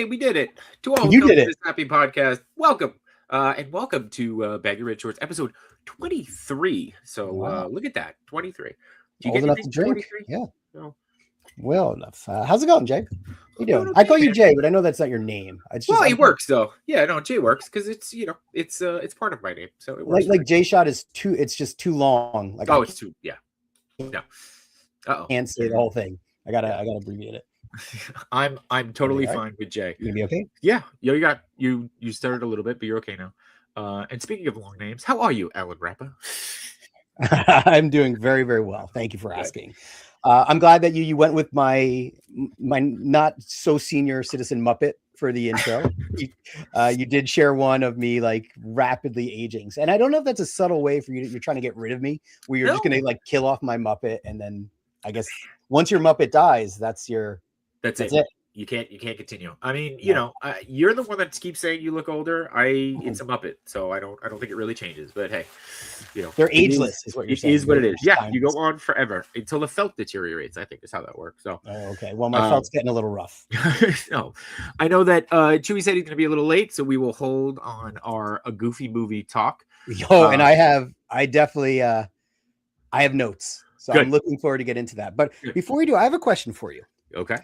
Hey, we did it. To all You who come did to it. this happy podcast, welcome. And welcome to Baggy Red Shorts, episode 23. So Wow. look at that, 23. Do you Old get enough anything to for drink. 23? Yeah. No. Well enough. How's it going, Jay? How you I'm doing doing? I okay, call you man. Jay, but I know that's not your name. It's just Well, I'm it works though. Yeah, no, Jay works because it's it's part of my name, so it works. like Jay shot is too. It's just too long. Like I Oh, it's too. Yeah. No. Uh-oh. can't say the whole thing. I gotta abbreviate it. I'm totally All right. fine with Jay. You gonna be okay? Yeah, you got you started a little bit, but you're okay now. And speaking of long names, how are you, Alan Rappa? I'm doing very, very well. Thank you for Good. asking. I'm glad that you went with my not so senior citizen Muppet for the intro. You did share one of me like rapidly aging, and I don't know if that's a subtle way for you. You're trying to get rid of me, where you're just No. going to like kill off my Muppet, and then I guess once your Muppet dies, that's it. You can't continue. I mean, No. you're the one that keeps saying you look older. It's a Muppet, so I don't think it really changes. But hey, They're ageless, is what you're saying. It is what it is. Yeah, you Timeless. go on forever until the felt deteriorates. I think is how that works. So Oh, okay. Well, my felt's getting a little rough. no, I know that Chewy said he's going to be a little late, so we will hold on a goofy movie talk. And I definitely I have notes, so Good. I'm looking forward to get into that. But Good. before we do, I have a question for you. Okay.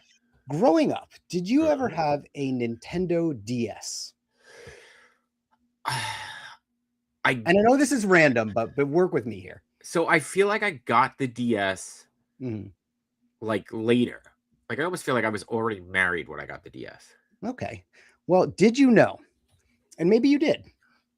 Growing up, did you ever have a Nintendo DS? And I know this is random, but work with me here. So I feel like I got the DS Mhm. like later. Like I almost feel like I was already married when I got the DS. Okay. Well, did you know, and maybe you did,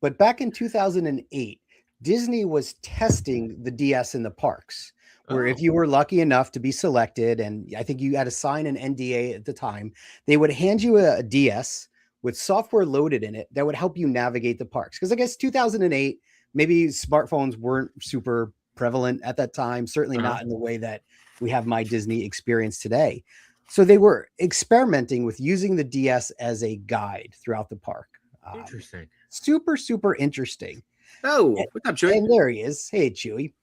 but back in 2008, Disney was testing the DS in the parks, where if you were lucky enough to be selected, and I think you had to sign an NDA at the time, they would hand you a DS with software loaded in it that would help you navigate the parks. Because I guess 2008, maybe smartphones weren't super prevalent at that time, certainly not in the way that we have My Disney experience today. So they were experimenting with using the DS as a guide throughout the park. Interesting. Super, super interesting. Oh, what's up, Chewy? And there he is. Hey, Chewy.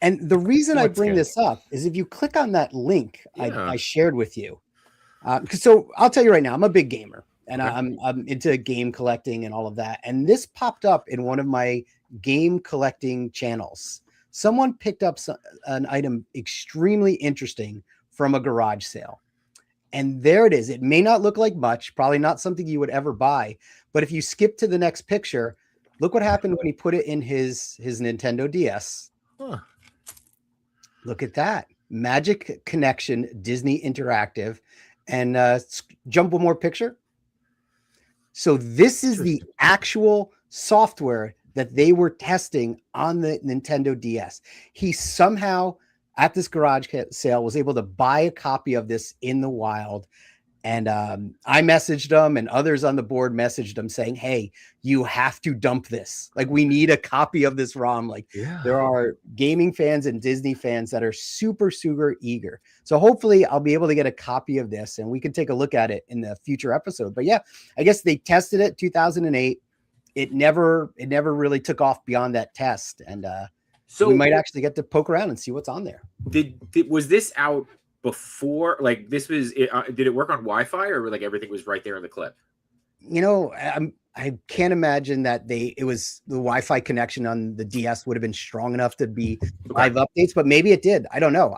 And the reason I bring this up is if you click on that link I shared with you. So I'll tell you right now, I'm a big gamer, and I'm into game collecting and all of that. And this popped up in one of my game collecting channels. Someone picked up an item extremely interesting from a garage sale. And there it is. It may not look like much, probably not something you would ever buy. But if you skip to the next picture, look what happened when he put it in his Nintendo DS. Huh. Look at that. Magic Connection, Disney Interactive. And jump one more picture. So this is the actual software that they were testing on the Nintendo DS. He somehow, at this garage sale, was able to buy a copy of this in the wild. And I messaged him, and others on the board messaged him saying, hey, you have to dump this. Like, we need a copy of this ROM. Like, there are gaming fans and Disney fans that are super, super eager. So hopefully I'll be able to get a copy of this, and we can take a look at it in the future episode. But yeah, I guess they tested it 2008. It never really took off beyond that test. And so we might actually get to poke around and see what's on there. Was this out before, like this was did it work on Wi-Fi, or like everything was right there in the clip? I can't imagine that it was the Wi-Fi connection on the DS would have been strong enough to be live updates, but maybe it did. I don't know.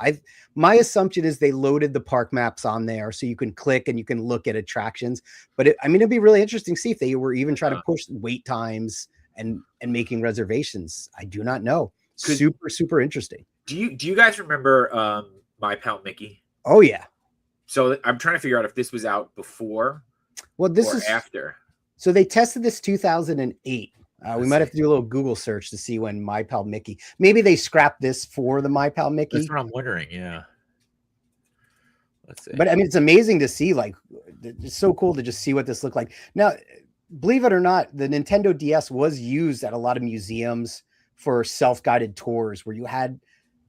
My assumption is they loaded the park maps on there so you can click and you can look at attractions. But it'd be really interesting to see if they were even trying to push wait times and making reservations. I do not know. Super, super interesting. Do you guys remember My Pal Mickey? Oh yeah. So I'm trying to figure out if this was out before or after. So they tested this 2008. We might have to do a little Google search to see when My Pal Mickey. Maybe they scrapped this for the My Pal Mickey. That's what I'm wondering. Yeah. Let's see. But I mean, it's amazing to see. Like, it's so cool to just see what this looked like. Now, believe it or not, the Nintendo DS was used at a lot of museums for self-guided tours where you had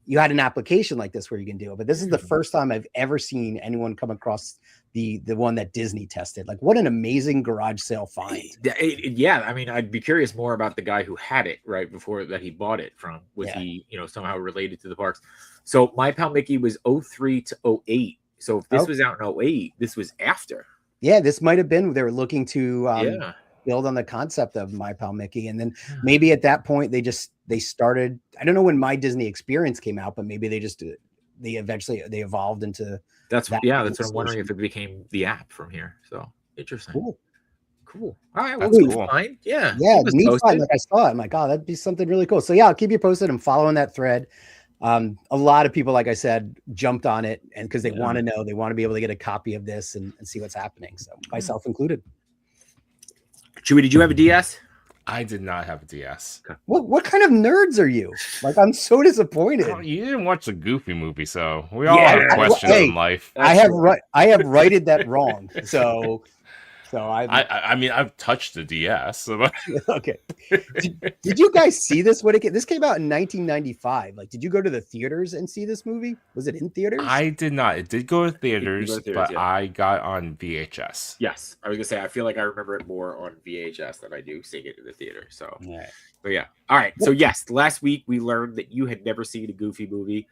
an application like this where you can do it. But this is the first time I've ever seen anyone come across the one that Disney tested. Like, what an amazing garage sale find. Yeah. I mean, I'd be curious more about the guy who had it right before that he bought it from. Was he, somehow related to the parks? So My Pal Mickey was 03 to 08. So if this was out in 08, this was after. Yeah, this might have been they were looking to Yeah. build on the concept of My Pal Mickey, and then maybe at that point they started. I don't know when My Disney Experience came out, but maybe they eventually they evolved into That's that what I'm wondering, if it became the app from here. So interesting. Cool. Cool. All right. Well, That's neat cool. find. Yeah. Yeah, Keep us neat find. posted. Like I saw it, I'm like, oh, that'd be something really cool. So yeah, I'll keep you posted. I'm following that thread. A lot of people, like I said, jumped on it, and because they want to know, they want to be able to get a copy of this and see what's happening. So myself included. Chewy, did you have a DS? I did not have a DS. What kind of nerds are you? Like, I'm so disappointed. Oh, you didn't watch the Goofy movie, so we all Yeah, have questions hey, in life. I have righted that wrong. So I mean, I've touched the DS. So okay. Did you guys see this when this came out in 1995? Like, did you go to the theaters and see this movie? Was it in theaters? I did not. It did go to theaters, but yeah. I got on VHS. Yes, I was gonna say I feel like I remember it more on VHS than I do seeing it in the theater. So, but yeah. All right. So yes, last week we learned that you had never seen a Goofy movie,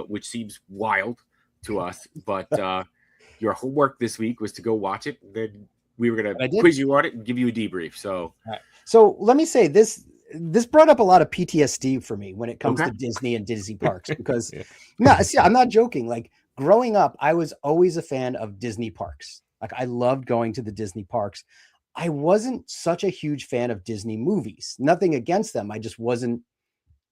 which seems wild to us. But your homework this week was to go watch it, and then we were gonna quiz you on it and give you a debrief. So, so let me say this brought up a lot of PTSD for me when it comes to Disney and Disney parks, because I'm not joking. Like, growing up, I was always a fan of Disney parks. Like, I loved going to the Disney parks. I wasn't such a huge fan of Disney movies. Nothing against them. I just wasn't.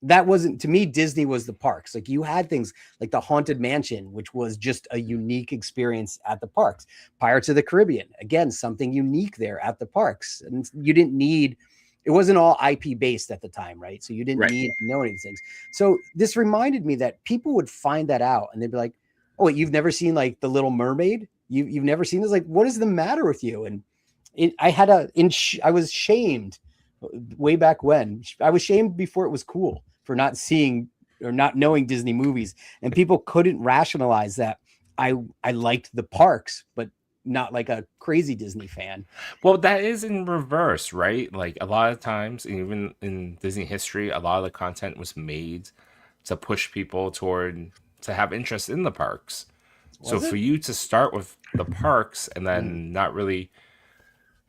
That wasn't, to me, Disney was the parks. Like, you had things like the Haunted Mansion, which was just a unique experience at the parks. Pirates of the Caribbean, again, something unique there at the parks. And you didn't need, it wasn't all IP based at the time, right? So you didn't need to know any things. So this reminded me that people would find that out and they'd be like, oh, wait, you've never seen like The Little Mermaid? You've never seen this? Like, what is the matter with you? And I was shamed way back when. I was shamed before it was cool for not seeing or not knowing Disney movies, and people couldn't rationalize that I liked the parks, but not like a crazy Disney fan. Well, that is in reverse, right? Like, a lot of times, even in Disney history, a lot of the content was made to push people to have interest in the parks. So for you to start with the parks and then not really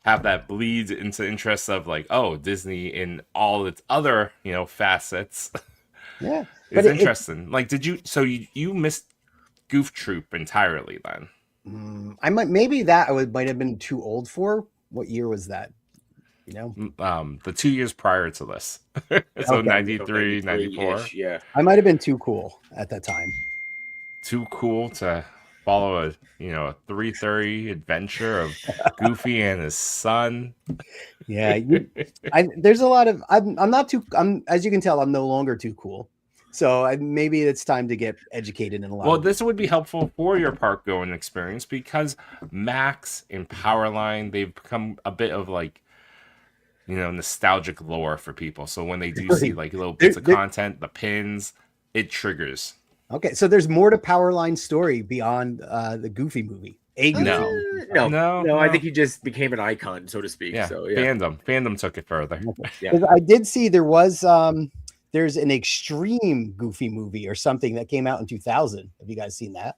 have that bleed into interest of like, oh, Disney in all its other, facets. Yeah. It's interesting. Like, you missed Goof Troop entirely then? I might have been too old for. What year was that? The 2 years prior to this. So 93, 94. Yeah. I might have been too cool at that time. Too cool to follow a 3:30 adventure of Goofy and his son. Yeah, there's a lot of as you can tell, I'm no longer too cool. So maybe it's time to get educated in a lot. Well, this would be helpful for your park going experience, because Max and Powerline, they've become a bit of like, nostalgic lore for people. So when they do see like little bits of content, the pins, it triggers. Okay, so there's more to Powerline's story beyond the Goofy movie. No. I think he just became an icon, so to speak. Yeah, so fandom took it further. Okay. Yeah. I did see there's an extreme Goofy movie or something that came out in 2000. Have you guys seen that?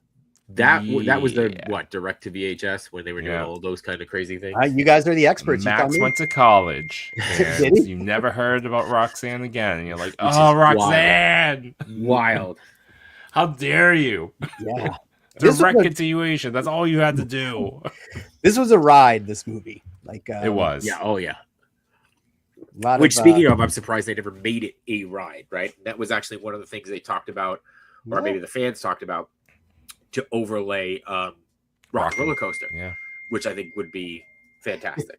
That was the direct to VHS when they were doing all those kind of crazy things. You guys are the experts. Max went to college. And you never heard about Roxanne again, and you're like, oh, Roxanne, wild. How dare you? Yeah. Direct continuation. That's all you had to do. This was a ride, this movie. Like it was. Yeah. Oh, yeah. Speaking of, I'm surprised they never made it a ride, right? That was actually one of the things they talked about, or maybe the fans talked about, to overlay Rock Roller Coaster. Yeah. Which I think would be fantastic.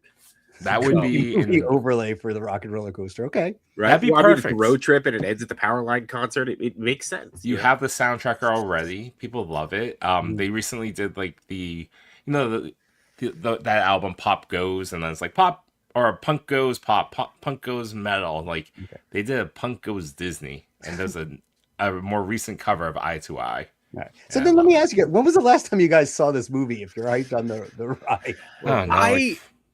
That would be the overlay for the Rock and Roller Coaster. Okay. Right. That'd be perfect. The road trip and it ends at the Powerline concert. It makes sense. You have the soundtrack already. People love it. They recently did like that album Pop Goes, and then it's like Pop or Punk Goes Pop, Punk Goes Metal. Like they did a Punk Goes Disney, and there's a more recent cover of Eye to Eye. Right. So then let me ask you, when was the last time you guys saw this movie, if you're hyped on the ride? Oh, no,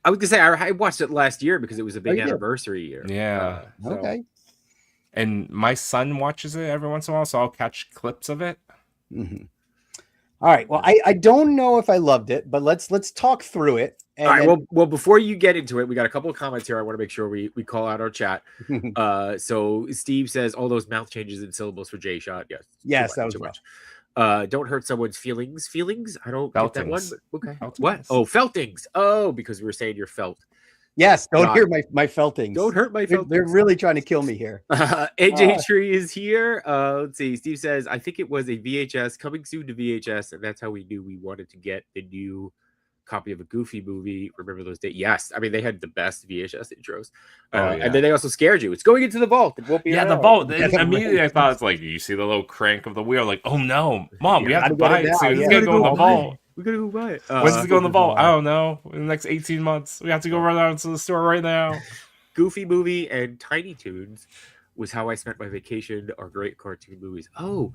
I was gonna say I watched it last year because it was a big anniversary year. Yeah. Okay. And my son watches it every once in a while, so I'll catch clips of it. Mm-hmm. All right. Well, I don't know if I loved it, but let's talk through it. And all right. Well, before you get into it, we got a couple of comments here. I want to make sure we call out our chat. So Steve says all those mouth changes and syllables for J Shot. Yes, that was too much. Don't hurt someone's feelings. I don't Feltings. get that one. But okay. Feltings. What? Oh, feltings. Oh, because we were saying you're felt. Yes, don't hear my feltings. Don't hurt my feltings. They're really trying to kill me here. AJ Tree is here. Let's see. Steve says, I think it was a VHS coming soon to VHS, and that's how we knew we wanted to get the new copy of a Goofy movie. Remember those days? Yes. I mean, they had the best VHS intros. And then they also scared you. It's going into the vault. It won't be the vault. Immediately I thought it's like, you see the little crank of the wheel, like, oh no, Mom, we have to buy it soon. It's going to go in the vault. We gotta go buy it. When's it go in the vault? I don't know. In the next 18 months. We have to go run out to the store right now. Goofy movie and Tiny Toons was How I Spent My Vacation, are great cartoon movies. Oh,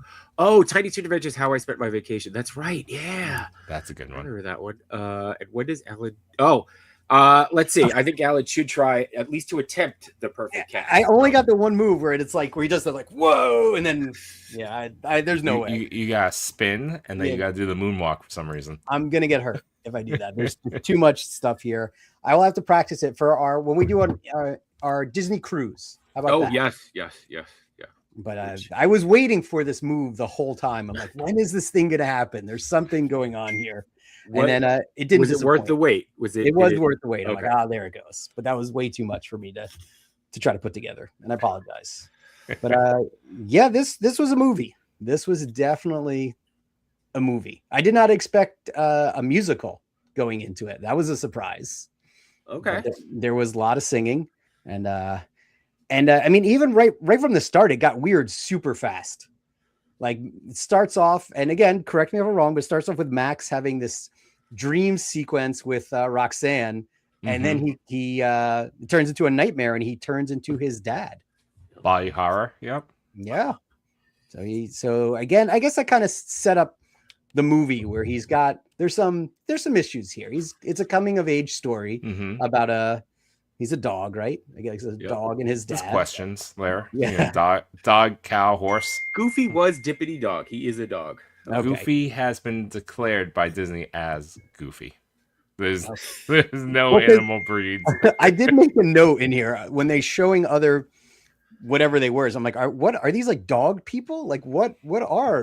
Tiny Toon Adventures, How I Spent My Vacation. That's right. Yeah. That's a good one. I remember that one. And when does Alan... let's see. I think Alan should try at least to attempt the perfect cast. I only got the one move where it's like where you just like whoa, and then there's no way. You gotta spin and then you gotta do the moonwalk for some reason. I'm gonna get hurt if I do that. There's too much stuff here. I will have to practice it for when we do our Disney cruise. How about that? Yes. But I was waiting for this move the whole time. I'm like, when is this thing gonna happen? There's something going on here. And then it didn't. Was it worth the wait? It was worth the wait. I'm like, there it goes. But that was way too much for me to try to put together. And I apologize. But this was a movie. This was definitely a movie. I did not expect a musical going into it. That was a surprise. Okay. There was a lot of singing, and I mean, even right from the start, it got weird super fast. Like it starts off, and again, correct me if I'm wrong, but it starts off with Max having this dream sequence with Roxanne, and then he turns into a nightmare, and he turns into his dad. Body horror. Yep. Yeah. So again, I guess I kind of set up the movie where there's some issues here. It's a coming of age story about he's a dog, right? I guess a dog and his dad. There's questions there. Yeah. Dog, cow, horse. Goofy was Dippity Dog. He is a dog. Okay. Goofy has been declared by Disney as Goofy. There's no animal breeds. I did make a note in here when they showing other whatever they were. So I'm like, what are these, like dog people? Like what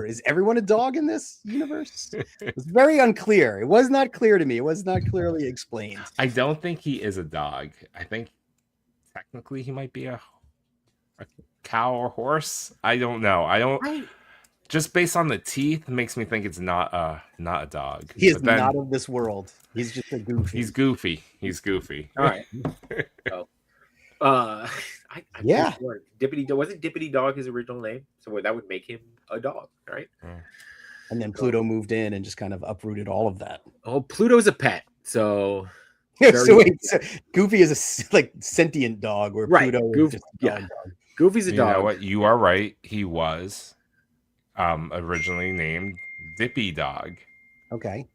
is everyone a dog in this universe? It's very unclear. It was not clear to me. It was not clearly explained. I don't think he is a dog. I think technically he might be a cow or horse. I don't know. Just based on the teeth makes me think it's not a dog. He is not of this world. He's just a Goofy. He's Goofy. All right. Dippity wasn't Dippity Dog his original name, so that would make him a dog, right? And then Pluto moved in and just kind of uprooted all of that. Oh, Pluto's a pet, so so Goofy is a sentient dog, where Pluto is just a dog. Goofy's a dog. You know what? You are right. He was originally named Dippy Dog. Okay.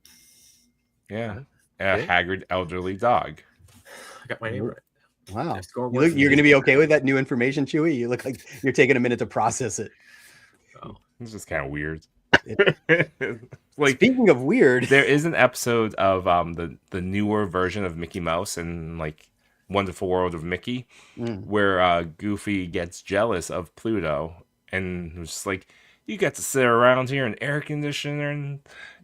Yeah, a haggard elderly dog. I got my name right. Wow. You're going to be okay with that new information, Chewy? You look like you're taking a minute to process it. Oh, it's just kind of weird. Speaking of weird, there is an episode of the newer version of Mickey Mouse and like Wonderful World of Mickey, where Goofy gets jealous of Pluto and was just like, you get to sit around here in air conditioner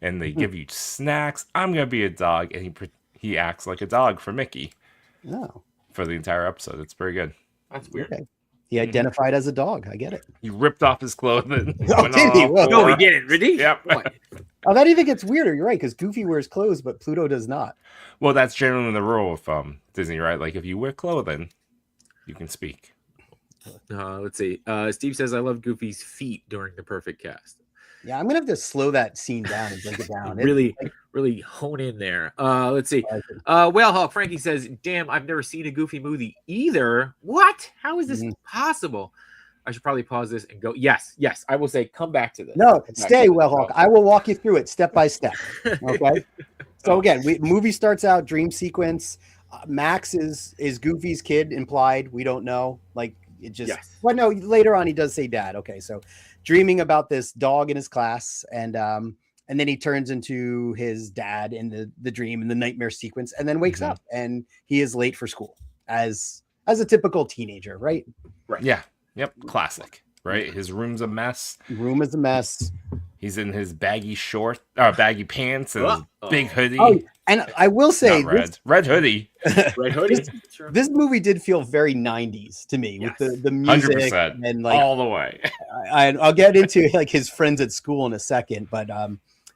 and they give you snacks. I'm gonna be a dog, and he acts like a dog for Mickey. No. For the entire episode. It's pretty good. That's weird. Okay. He identified as a dog. I get it. He ripped off his clothing. Did he? No, he didn't. Did he? Yep. Oh, that even gets weirder. You're right, because Goofy wears clothes, but Pluto does not. Well, that's generally the rule of Disney, right? Like, if you wear clothing, you can speak. Let's see. Steve says, I love Goofy's feet during the perfect cast. Yeah, I'm going to have to slow that scene down and break it down. Really hone in there. Let's see. Whalehawk Frankie says, damn, I've never seen a Goofy movie either. What? How is this possible? I should probably pause this and go. Yes. I will say, come back to this. No, stay, Whalehawk. I will walk you through it step by step. Okay. So again, movie starts out, dream sequence. Max is Goofy's kid implied. We don't know. Like it just. Yes. Well, no. Later on, he does say dad. Okay, so dreaming about this dog in his class, and and then he turns into his dad in the dream in the nightmare sequence, and then wakes up and he is late for school as a typical teenager, right? Right. Yeah. Yep. Classic. Right. His room's a mess. Room is a mess. He's in his baggy baggy pants and big hoodie. Oh, and I will say, red hoodie. Red hoodie. This movie did feel very 90s to me, with the music 100%, and like all the way. I'll get into like his friends at school in a second, but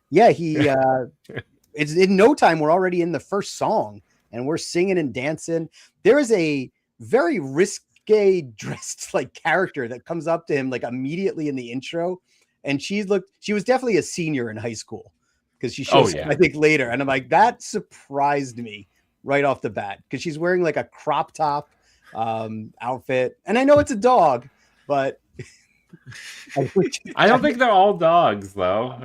yeah, he it's in no time we're already in the first song and we're singing and dancing. There is a very risque dressed like character that comes up to him like immediately in the intro, and she was definitely a senior in high school because she shows up, I think, later, and I'm like, that surprised me right off the bat because she's wearing like a crop top outfit, and I know it's a dog, but I don't think they're all dogs though.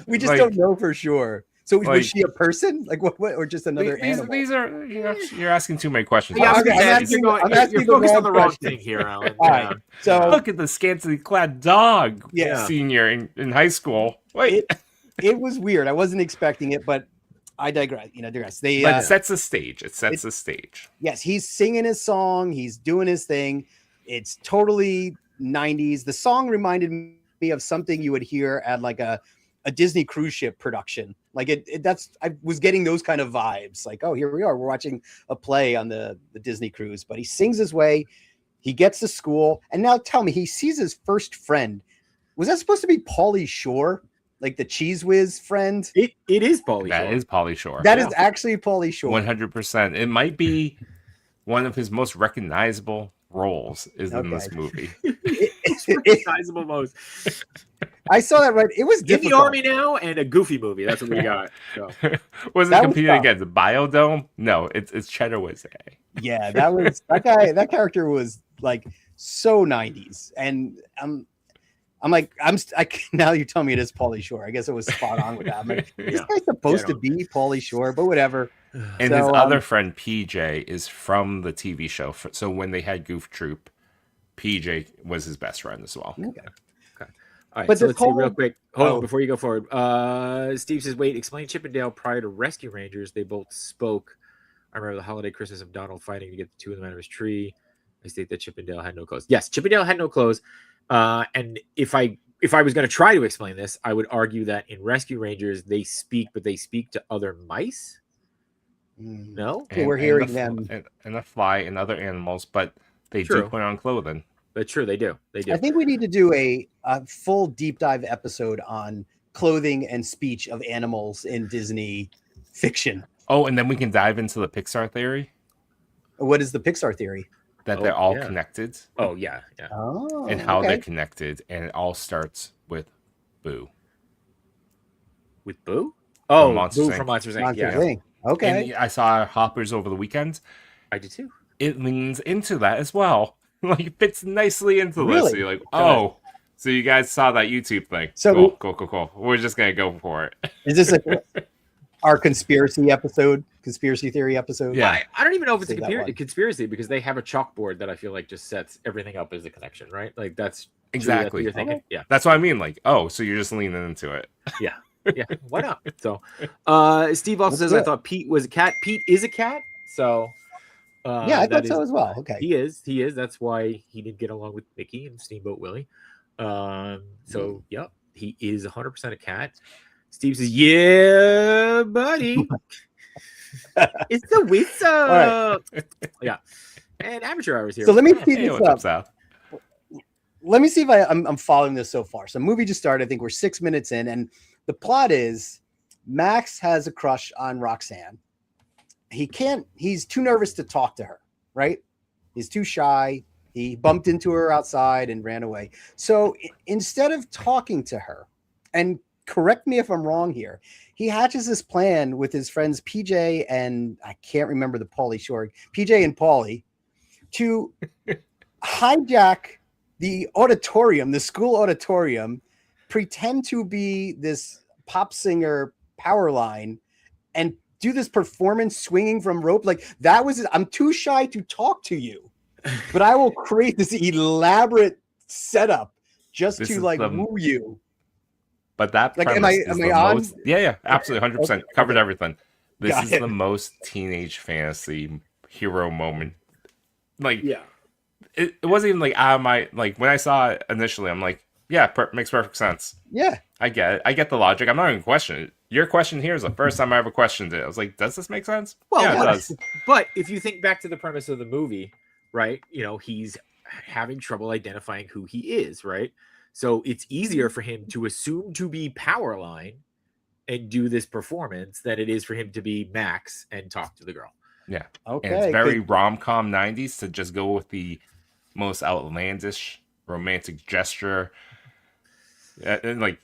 We just don't know for sure. So was she a person? Like what or just another animal? These are you're asking too many questions. Yeah, you're focused on the wrong thing here, Alan. All right. So look at the scantily clad dog. Yeah. Senior in high school. Wait. It was weird. I wasn't expecting it, but I digress. They but it sets the stage. It sets the stage. Yes, he's singing his song. He's doing his thing. It's totally 90s. The song reminded me of something you would hear at like a Disney cruise ship production. Like I was getting those kind of vibes. Like, oh, here we are. We're watching a play on the Disney cruise. But he sings his way. He gets to school. And now tell me, he sees his first friend. Was that supposed to be Pauly Shore? Like the Cheese Whiz friend? It is Pauly Shore. That is Pauly Shore. That is actually Pauly Shore. 100%. It might be one of his most recognizable roles in this movie. Recognizable most. I saw that right. It was In difficult. the Army now and a Goofy movie. That's what we got. So. Was it competing against Biodome? No, it's Cheddar Whiz. Yeah, that character was like so 90s, and I'm like, now you tell me it is Pauly Shore. I guess it was spot on with that. I'm like, this guy's supposed to be Pauly Shore, but whatever. And his other friend PJ is from the TV show. So when they had Goof Troop, PJ was his best friend as well. Okay. All right, but so let's see real quick. Hold on before you go forward. Steve says, wait, explain Chip and Dale prior to Rescue Rangers. They both spoke. I remember the holiday Christmas of Donald fighting to get the two of them out of his tree. I state that Chip and Dale had no clothes. Yes, Chip and Dale had no clothes. And if I was going to try to explain this, I would argue that in Rescue Rangers, they speak, but they speak to other mice. No? We're hearing them. And a fly and other animals, but they do put on clothing. But true, they do. They do. I think we need to do a full deep dive episode on clothing and speech of animals in Disney fiction. Oh, and then we can dive into the Pixar theory. What is the Pixar theory? That they're all connected. Oh, yeah. Oh, and how they're connected. And it all starts with Boo. With Boo? Oh, Boo from Monsters Inc. Monsters Inc. Okay. And I saw Hoppers over the weekend. I did too. It leans into that as well. Like, fits nicely into this. So you're like, so you guys saw that YouTube thing. So cool. We're just going to go for it. Is this our conspiracy theory episode? Yeah. I don't even know if it's a conspiracy because they have a chalkboard that I feel like just sets everything up as a connection, right? Like that's exactly what you're thinking. Yeah. That's what I mean. Like, so you're just leaning into it. Yeah. Why not? So Steve also says, I thought Pete was a cat. Pete is a cat. So I thought so as well. Okay. He is. That's why he didn't get along with Mickey and Steamboat Willie. So yep, he is 100% a cat. Steve says, yeah, buddy. It's the whistle. Right. Yeah. And Amateur Hours here. So let me see this up. Let me see if I'm following this so far. So movie just started. I think we're 6 minutes in. And the plot is Max has a crush on Roxanne. He's too nervous to talk to her, right? He's too shy. He bumped into her outside and ran away. So instead of talking to her, and correct me if I'm wrong here, he hatches this plan with his friends PJ and I can't remember the Pauly Shore, PJ and Pauly, to hijack the auditorium, the school auditorium, pretend to be this pop singer Powerline, and do this performance swinging from rope. Like that was, I'm too shy to talk to you, but I will create this elaborate setup just to like woo you. But that Like, premise is the on? most. Yeah, absolutely, 100% covered everything. This Got is it. the most teenage fantasy hero moment. Like, Yeah. it wasn't even like like when I saw it initially, I'm like, yeah, makes perfect sense. Yeah. I get it. I get the logic. I'm not even questioning it. Your question here is the first time I ever questioned it. I was like, does this make sense? Well, yeah, it does. But if you think back to the premise of the movie, right? He's having trouble identifying who he is, right? So it's easier for him to assume to be Powerline and do this performance than it is for him to be Max and talk to the girl. Yeah. Okay. And it's very rom-com 90s to just go with the most outlandish romantic gesture. And like,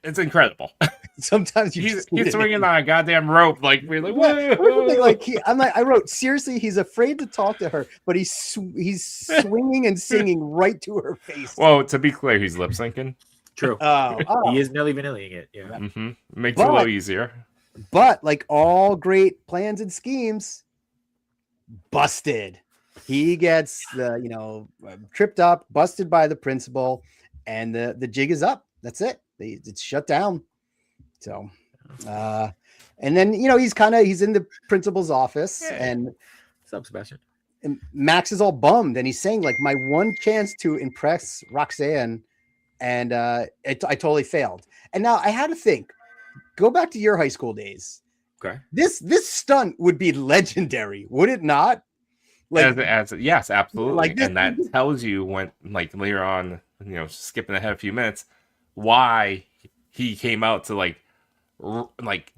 it's incredible. Sometimes he's swinging on a goddamn rope, like we're like, I wrote, seriously, he's afraid to talk to her, but he's swinging and singing right to her face. Well, to be clear, he's lip syncing. True. He is Nelly Vanilling it. Yeah. Mm-hmm. Makes it a little easier. But like all great plans and schemes, busted. He gets tripped up, busted by the principal, and the jig is up. That's it. It's shut down. So, and then he's in the principal's office, and what's up, Sebastian? And Max is all bummed, and he's saying like, my one chance to impress Roxanne, and I totally failed. And now I had to think, go back to your high school days. Okay, this stunt would be legendary, would it not? Like, yes, absolutely. Like and that tells you when, like later on, skipping ahead a few minutes, why he came out to like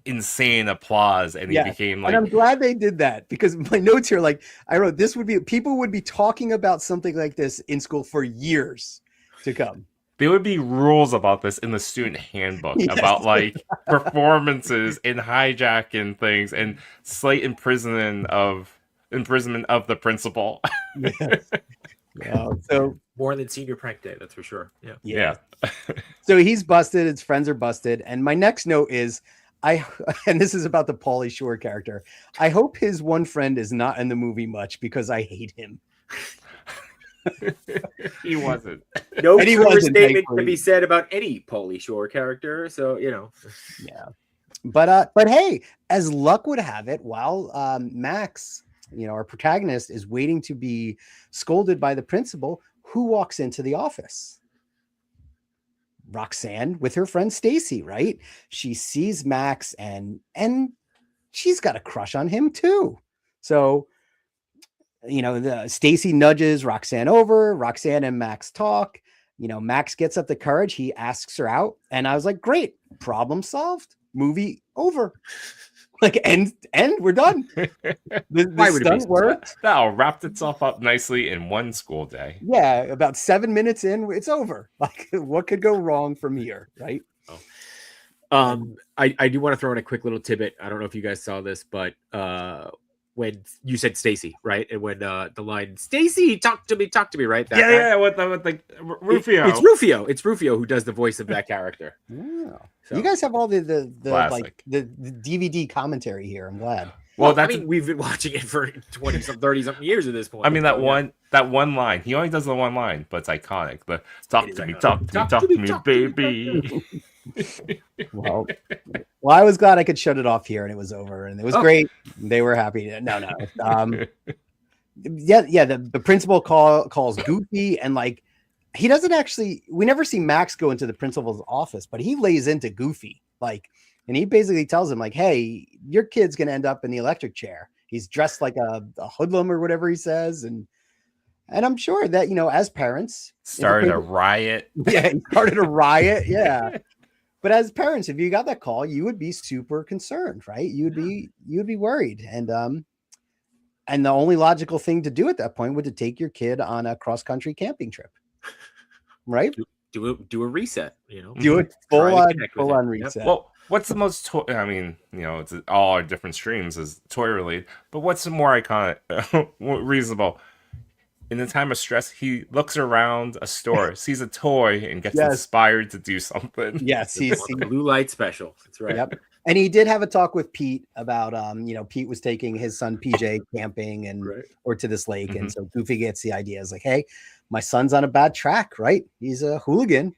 insane applause, and he became like. And I'm glad they did that, because my notes here, like I wrote, people would be talking about something like this in school for years to come. There would be rules about this in the student handbook about like performances and hijacking things and slight imprisonment of the principal. So more than senior prank day, that's for sure. Yeah. So he's busted. His friends are busted. And my next note is, and this is about the Pauly Shore character. I hope his one friend is not in the movie much, because I hate him. He wasn't. No true statement can be said about any Pauly Shore character. So yeah. But hey, as luck would have it, while Max, our protagonist, is waiting to be scolded by the principal, who walks into the office? Roxanne with her friend Stacy, right? She sees Max and she's got a crush on him too. So, Stacy nudges Roxanne over. Roxanne and Max talk. Max gets up the courage. He asks her out, and I was like, great, problem solved. Movie over. Like, end, we're done. The stunt worked. That wrapped itself up nicely in one school day. Yeah, about 7 minutes in, it's over. Like, what could go wrong from here, right? I do want to throw in a quick little tidbit. I don't know if you guys saw this, but when you said Stacy, right? And when the line, Stacy, talk to me, right? That with the Rufio. It's Rufio who does the voice of that character. Yeah. So. You guys have all the DVD commentary here. I'm glad. Well, we've been watching it for 30-something years at this point. I mean, that one line. He only does the one line, but it's iconic. But talk to me, baby. Well, I was glad I could shut it off here, and it was over, and it was great. They were happy. No. The principal calls Goofy, and like, he doesn't actually. We never see Max go into the principal's office, but he lays into Goofy, like. And he basically tells him, like, hey, your kid's going to end up in the electric chair. He's dressed like a hoodlum or whatever he says. And I'm sure that, as parents. Started a riot. Yeah, he started a riot. Yeah. But as parents, if you got that call, you would be super concerned, right? You'd be worried. And the only logical thing to do at that point would to take your kid on a cross-country camping trip. Right? Do a reset, Do it full on reset. Yep. Well, what's the most it's all our different streams is toy related, but what's the more iconic reasonable? In the time of stress, he looks around a store, sees a toy, and gets inspired to do something. Yes, he's blue light special. That's right. Yep. And he did have a talk with Pete about Pete was taking his son PJ camping or to this lake. And so Goofy gets the idea. Is like, hey, my son's on a bad track, right? He's a hooligan.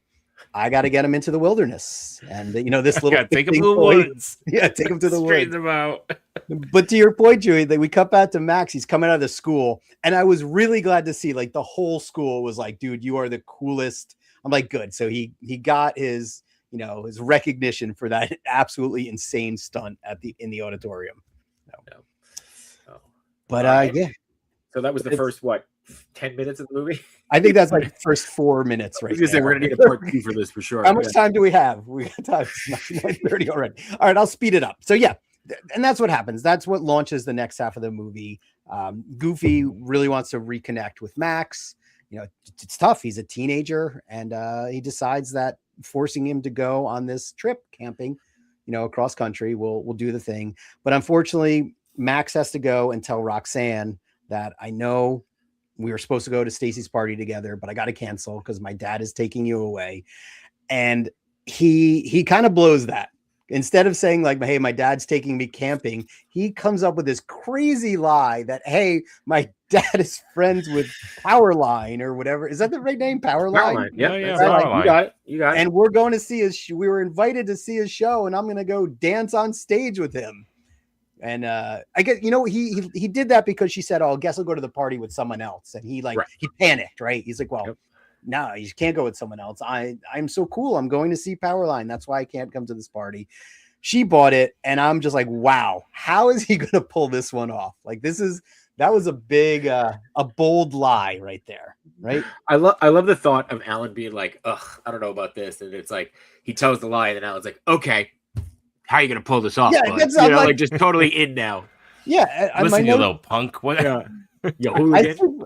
I got to get him into the wilderness. And, this little take him to the woods. Yeah, take him to the woods. Straighten him out. But to your point, Joey, that we cut back to Max. He's coming out of the school. And I was really glad to see, like, the whole school was like, dude, you are the coolest. I'm like, good. So he got his, his recognition for that absolutely insane stunt in the auditorium. Oh. But yeah. So that was the first 10 minutes of the movie? I think that's like the first 4 minutes, right? We're gonna need a part 2 for this for sure. How much time do we have? We got time. It's 9:30 already. All right, I'll speed it up. So yeah, and that's what happens. That's what launches the next half of the movie. Goofy really wants to reconnect with Max. It's tough. He's a teenager, and he decides that forcing him to go on this trip camping, across country will do the thing. But unfortunately, Max has to go and tell Roxanne that I know we were supposed to go to Stacy's party together, but I got to cancel because my dad is taking you away. And he kind of blows that. Instead of saying like, hey, my dad's taking me camping, he comes up with this crazy lie that, hey, my dad is friends with Powerline or whatever. Is that the right name? Powerline? Yeah, Powerline. You got it. And we're going to see we were invited to see his show, and I'm going to go dance on stage with him. And I guess he did that because she said, "Oh, I guess I'll go to the party with someone else." And he panicked, right? He's like, "Well, no, you can't go with someone else. I'm so cool. I'm going to see Powerline. That's why I can't come to this party." She bought it, and I'm just like, "Wow, how is he going to pull this one off?" Like that was a big, a bold lie right there, right? I love the thought of Alan being like, "Ugh, I don't know about this," and it's like he tells the lie, and then Alan's like, "Okay. How are you gonna pull this off?" Yeah, that's like just totally in now. Yeah, listen, you little punk. What? Yeah,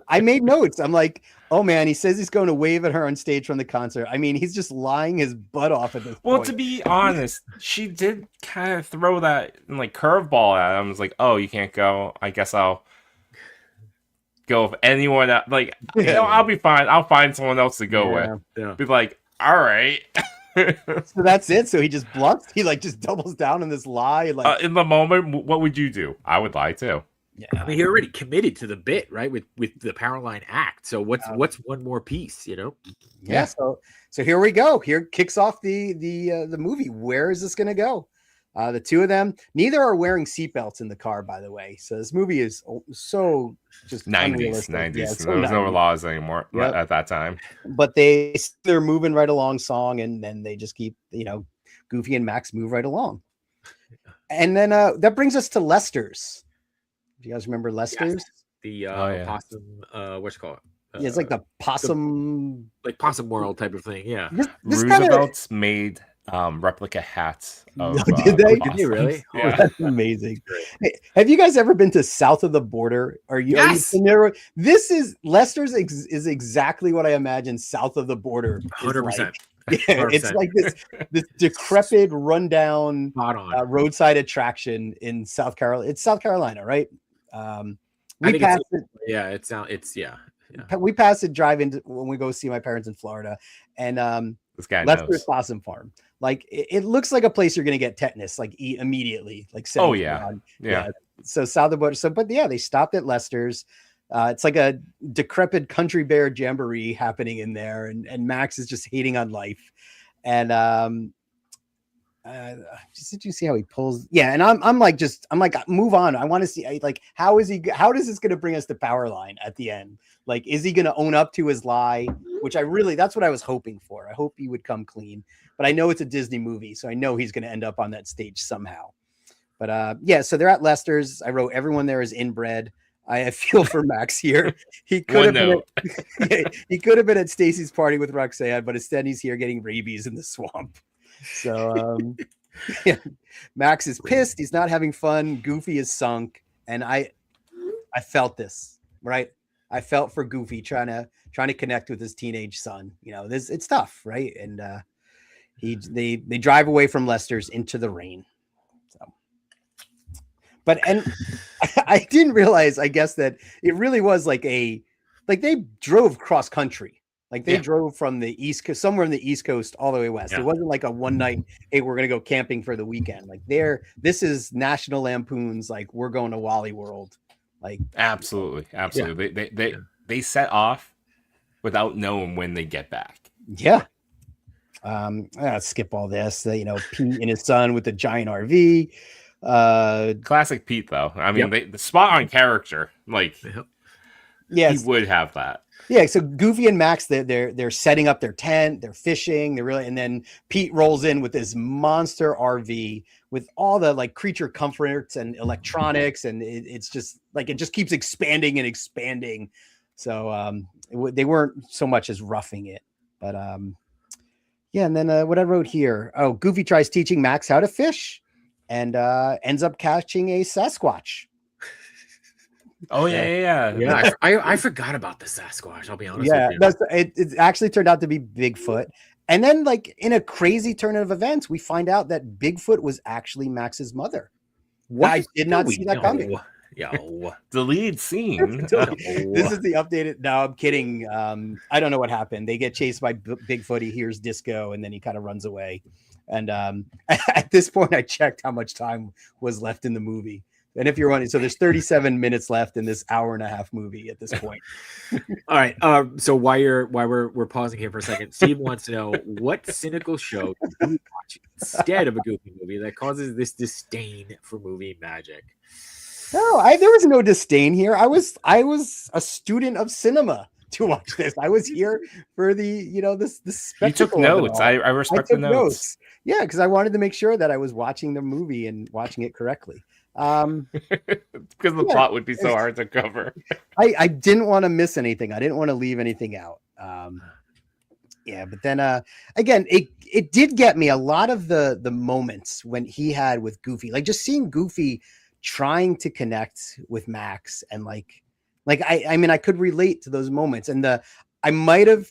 I made notes. I'm like, oh man, he says he's going to wave at her on stage from the concert. I mean, he's just lying his butt off at this point. Well, to be honest, she did kind of throw that like curveball at him. I was like, oh, you can't go. I guess I'll go with anyone that I'll be fine. I'll find someone else to go with. Yeah. Be like, all right. So that's it. So he just bluffs. He just doubles down on this lie. In the moment, what would you do? I would lie too. Yeah, I mean, he already committed to the bit, right? With the Powerline act. So what's one more piece? Yeah. So here we go. Here kicks off the movie. Where is this going to go? The two of them, neither are wearing seatbelts in the car, by the way. So this movie is so just 90s. Yeah, there was no laws anymore at that time. But they're moving right along song, and then they just keep, Goofy and Max move right along. And then that brings us to Lester's. Do you guys remember Lester's? Yes. The possum, what's it called? Yeah, it's like the possum, like Possum World type of thing. Yeah. Roosevelt's made replica hats. Did they? Did they really? Yeah. Oh, that's amazing. Hey, have you guys ever been to south of the border? Yes. This is Lester's is exactly what I imagine south of the border. 100%. Like. Yeah, it's like this decrepit, rundown roadside attraction in South Carolina. It's South Carolina, right? We pass it. Yeah, it's yeah. We pass it driving when we go see my parents in Florida, and this guy Lester's Possum Farm. Like it looks like a place you're gonna get tetanus immediately. Oh yeah. So south of the border. So, but yeah, they stopped at Lester's. It's like a decrepit country bear jamboree happening in there, and Max is just hating on life. And did you see how he pulls? Yeah, and I'm like, move on. I want to see how is this going to bring us to Powerline at the end? Like, is he going to own up to his lie? Which that's what I was hoping for. I hope he would come clean. But I know it's a Disney movie, so I know he's going to end up on that stage somehow. But yeah, so they're at Lester's. I wrote everyone there is inbred. I feel for Max here. He could have been at Stacy's party with Roxanne, but instead he's here getting rabies in the swamp. So yeah, Max is pissed. He's not having fun. Goofy is sunk, and I felt this, right? I felt for Goofy trying to connect with his teenage son. It's tough, right? And they drive away from Lester's into the rain. But I didn't realize, I guess, that it really was they drove cross country. Like they drove from the East Coast, somewhere in the East Coast, all the way west. Yeah. It wasn't like a one night, hey, we're going to go camping for the weekend. Like this is National Lampoon's, like we're going to Wally World. Like absolutely. They set off without knowing when they get back. Yeah. Skip all this. Pete and his son with the giant RV. Classic Pete, though. I mean, the spot on character, like he would have that. Yeah, so Goofy and Max, they're setting up their tent, they're fishing, and then Pete rolls in with this monster RV with all the like creature comforts and electronics, and it's just like it just keeps expanding and expanding. So they weren't so much as roughing it, but yeah. And then what I wrote here: Goofy tries teaching Max how to fish, and ends up catching a Sasquatch. Oh yeah. I forgot about the Sasquatch. I'll be honest. Yeah, it actually turned out to be Bigfoot. And then, like in a crazy turn of events, we find out that Bigfoot was actually Max's mother. What? I did not see that coming. The lead scene. This is the updated. No, I'm kidding. I don't know what happened. They get chased by Bigfoot. He hears disco, and then he kind of runs away. And at this point, I checked how much time was left in the movie. And if you're wondering, so there's 37 minutes left in this hour and a half movie at this point. All right. So while we're pausing here for a second, Steve wants to know what cynical show do you watch instead of a Goofy movie that causes this disdain for movie magic? No, there was no disdain here. I was a student of cinema to watch this. I was here for the You took notes. I respect the notes. Yeah, because I wanted to make sure that I was watching the movie and watching it correctly. Because the plot would be so hard to cover. I didn't want to miss anything. I didn't want to leave anything out. But then again, it did get me a lot of the moments when he had with Goofy, like just seeing Goofy trying to connect with Max, and like I mean I could relate to those moments, and I might have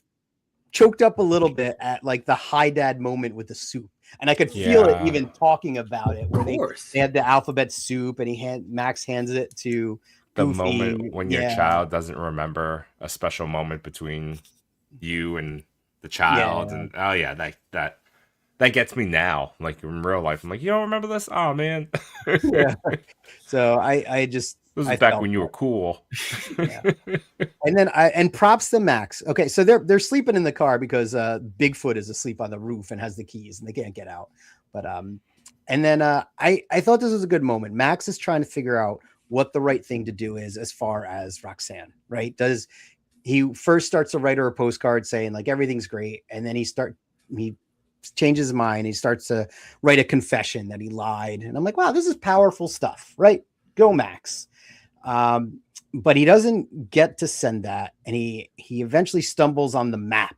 choked up a little bit at like the Hi Dad moment with the soup. And I could feel it even talking about it. Where they had the alphabet soup, and Max hands it to the Goofy. Moment when your child doesn't remember a special moment between you and the child, and that gets me now. Like in real life, I'm like, you don't remember this? Oh man. So I just. This was back when you were cool. And then props to Max. Okay, so they're sleeping in the car because Bigfoot is asleep on the roof and has the keys and they can't get out. But and then I thought this was a good moment. Max is trying to figure out what the right thing to do is as far as Roxanne, right? He first starts to write her a postcard saying like everything's great, and then he changes his mind. He starts to write a confession that he lied, and I'm like, wow, this is powerful stuff, right? Go Max. But he doesn't get to send that, and he eventually stumbles on the map.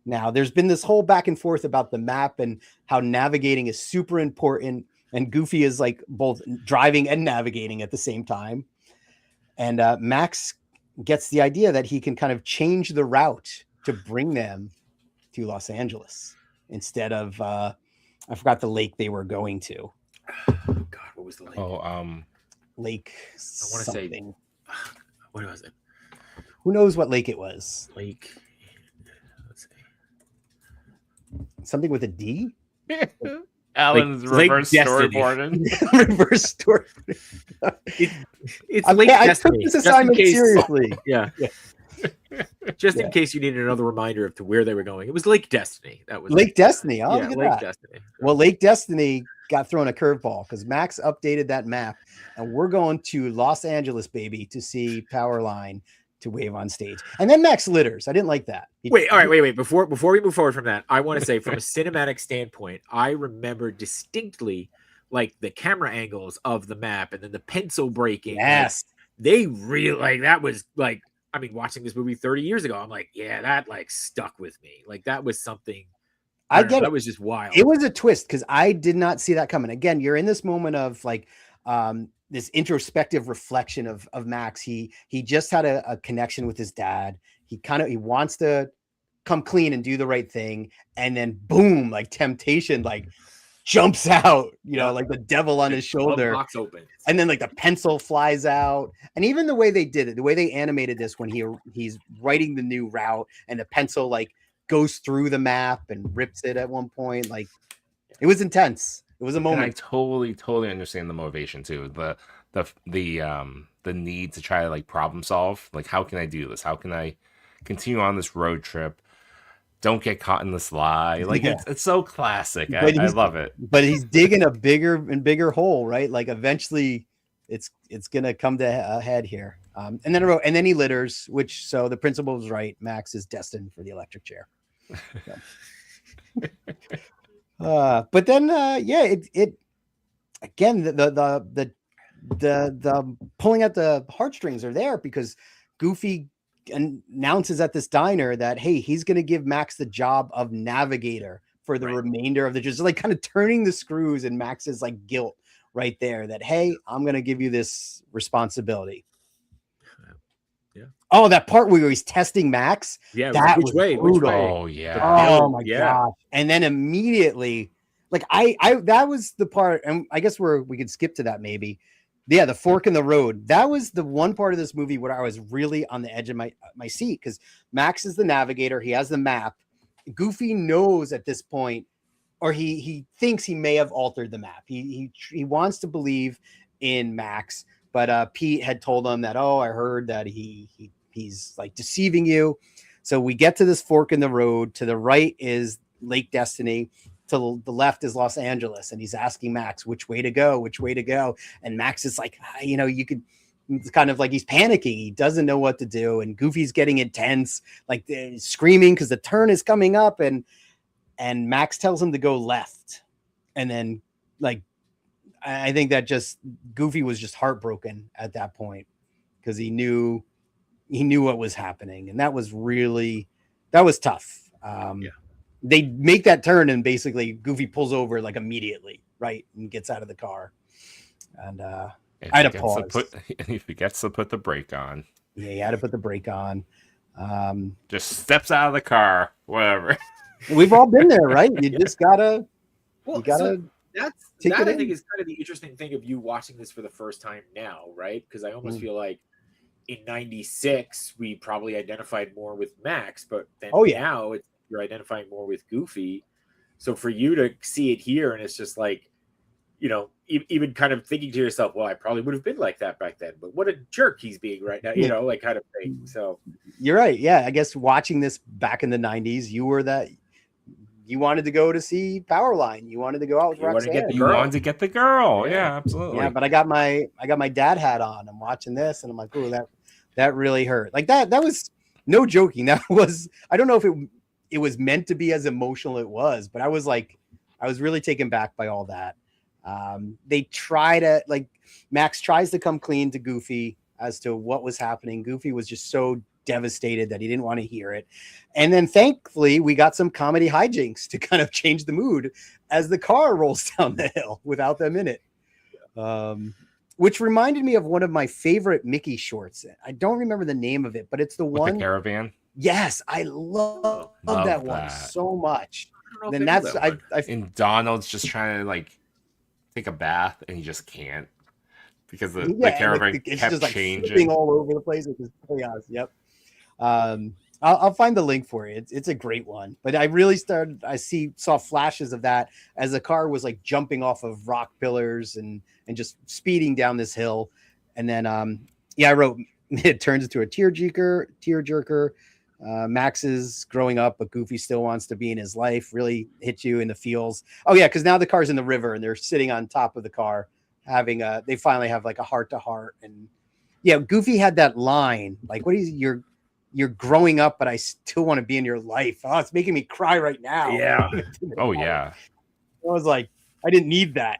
Now, there's been this whole back and forth about the map and how navigating is super important, and Goofy is like both driving and navigating at the same time. And Max gets the idea that he can kind of change the route to bring them to Los Angeles instead of I forgot the lake they were going to. God, what was the lake? Lake. I want to say, what was it? Who knows what lake it was? Lake. Let's see. Something with a D. Alan's reverse storyboarding. Reverse storyboarding. It's Lake Destiny. I took this assignment seriously. Yeah. Just in case you needed another reminder of to where they were going. It was Lake Destiny. That was Lake Destiny. Oh, Lake Destiny. Well, Lake Destiny got thrown a curveball because Max updated that map, and we're going to Los Angeles, baby, to see Powerline to wave on stage. And then Max litters. I didn't like that. Wait. Before we move forward from that, I want to say from a cinematic standpoint, I remember distinctly like the camera angles of the map and then the pencil breaking. Yes. Like, they really like that was like, I mean, watching this movie 30 years ago, I'm like, yeah, that like stuck with me. Like that was something. I get it. That was just wild. It was a twist because I did not see that coming. Again, you're in this moment of like this introspective reflection of Max. He just had a connection with his dad. He wants to come clean and do the right thing, and then boom, like temptation, like jumps out, like the devil on his shoulder. Box opens. And then like the pencil flies out. And even the way they did it, the way they animated this when he's writing the new route and the pencil like goes through the map and rips it at one point. Like it was intense. It was a moment. And I totally understand the motivation too. The need to try to like problem solve. Like, how can I do this? How can I continue on this road trip? don't get caught in this lie. Like it's so classic. I love it. But he's digging a bigger and bigger hole, right? Like eventually it's gonna come to a head here. And then he litters, so the principal was right. Max is destined for the electric chair. So. But then it again, the pulling at the heartstrings are there because Goofy announces at this diner that, hey, he's going to give Max the job of navigator for the remainder of the just like kind of turning the screws in Max's like guilt right there that, hey, I'm going to give you this responsibility. Yeah. Oh, that part where he's testing Max. Yeah. That which was way? brutal. Which way? Oh yeah. Oh my gosh. And then immediately, like I that was the part, and I guess we could skip to that maybe. Yeah, the fork in the road. That was the one part of this movie where I was really on the edge of my seat because Max is the navigator. He has the map. Goofy knows at this point, or he thinks he may have altered the map. He wants to believe in Max, but Pete had told him that, oh, I heard that he's like deceiving you. So we get to this fork in the road. To the right is Lake Destiny. To the left is Los Angeles, and he's asking Max which way to go, and Max is like, you could, it's kind of like he's panicking. He doesn't know what to do, and Goofy's getting intense, like screaming because the turn is coming up, and Max tells him to go left, and then like I think that just Goofy was just heartbroken at that point because he knew what was happening, and that was tough. They make that turn and basically Goofy pulls over like immediately, right, and gets out of the car. And I had to pause. He forgets to put the brake on. Yeah, he had to put the brake on. Just steps out of the car, whatever. We've all been there, right? You just gotta. Well, so that I think is kind of the interesting thing of you watching this for the first time now, right? Because I almost feel like in '96 we probably identified more with Max, but then now you're identifying more with Goofy. So for you to see it here, and it's just like, even kind of thinking to yourself, well, I probably would have been like that back then, but what a jerk he's being right now, like kind of thing. So you're right. Yeah. I guess watching this back in the 90s, you wanted to go to see Powerline. You wanted to go out with Roxanne. You wanted to get the girl. Yeah, absolutely. Yeah. But I got my dad hat on. I'm watching this and I'm like, oh, that really hurt. Like that was no joking. That was, I don't know if it was meant to be as emotional it was, but I was really taken back by all that. They try to, like, Max tries to come clean to Goofy as to what was happening. Goofy was just so devastated that he didn't want to hear it. And then thankfully we got some comedy hijinks to kind of change the mood as the car rolls down the hill without them in it. Which reminded me of one of my favorite Mickey shorts. I don't remember the name of it, but it's the one. The Caravan. Yes, I love that one so much. Then that's and Donald's just trying to like take a bath and he just can't because the caravan kept just, like, changing all over the place. It's just chaos. Yep. I'll find the link for it. It's a great one. But I really saw flashes of that as the car was like jumping off of rock pillars and just speeding down this hill. And then I wrote it turns into a tearjerker. Max is growing up, but Goofy still wants to be in his life. Really hit you in the feels. Oh yeah, because now the car's in the river and they're sitting on top of the car, they finally have like a heart to heart. And yeah, Goofy had that line like, "What is you're growing up, but I still want to be in your life." Oh, it's making me cry right now. Yeah. Oh yeah. I was like, I didn't need that.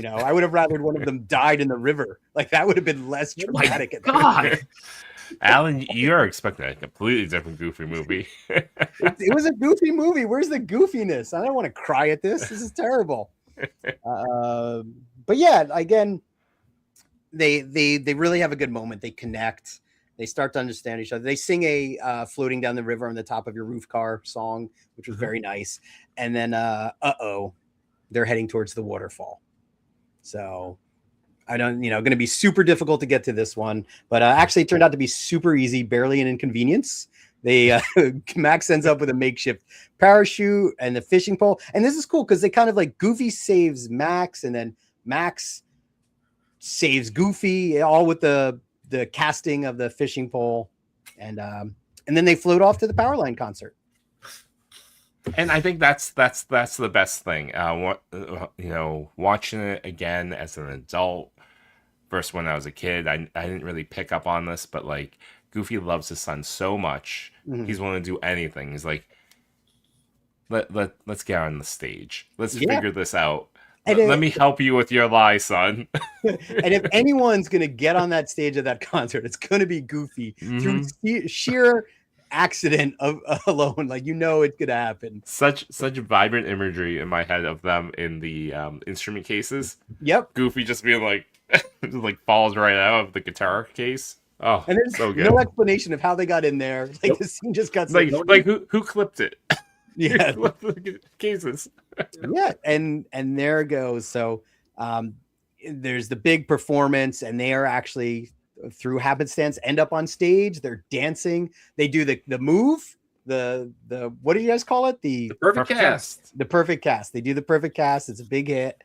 I would have rather one of them died in the river. Like that would have been less dramatic. Oh God. Alan, you're expecting a completely different Goofy movie. It was a Goofy movie. Where's the goofiness? I don't want to cry at this. This is terrible. But yeah, again, they really have a good moment. They connect. They start to understand each other. They sing a "Floating Down the River on the Top of Your Roof Car" song, which was very nice. And then, they're heading towards the waterfall. So I don't, going to be super difficult to get to this one, but actually it turned out to be super easy, barely an inconvenience. They Max ends up with a makeshift parachute and the fishing pole. And this is cool because they kind of like Goofy saves Max and then Max saves Goofy, all with the casting of the fishing pole. And then they float off to the Powerline concert. And I think that's the best thing. Watching it again as an adult versus when I was a kid, I didn't really pick up on this, but like Goofy loves his son so much, he's willing to do anything. He's like, let's get on the stage. Let's figure this out. Let me help you with your lie, son. And if anyone's gonna get on that stage at that concert, it's gonna be Goofy through sheer accident of alone. Like it's gonna happen. Such vibrant imagery in my head of them in the instrument cases. Yep. Goofy just being like just like falls right out of the guitar case. Oh, and there's so good. No explanation of how they got in there. Like the scene just got like who clipped it? Yeah. The cases. Yeah, and there it goes. So there's the big performance, and they are actually through happenstance end up on stage. They're dancing. They do the move. The what do you guys call it? The perfect cast. The perfect cast. They do the perfect cast. It's a big hit.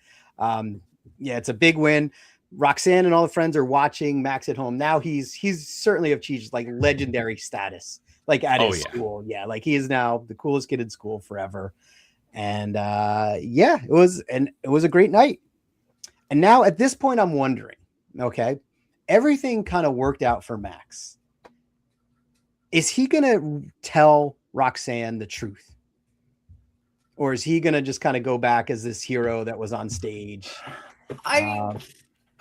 It's a big win. Roxanne and all the friends are watching. Max at home now. He's certainly achieved like legendary status. Like at his school. Yeah, like he is now the coolest kid in school forever. And it was a great night. And now at this point, I'm wondering, okay, everything kind of worked out for Max. Is he gonna tell Roxanne the truth? Or is he gonna just kind of go back as this hero that was on stage? I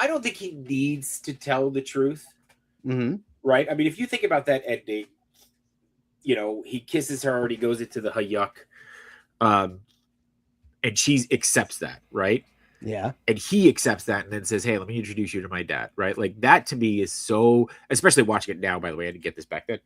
don't think he needs to tell the truth. Right? I mean, if you think about that ending, he kisses her and he goes into the hayuk. And she accepts that, right? Yeah. And he accepts that and then says, hey, let me introduce you to my dad, right? Like that to me is so, especially watching it now, by the way, I didn't get this back then.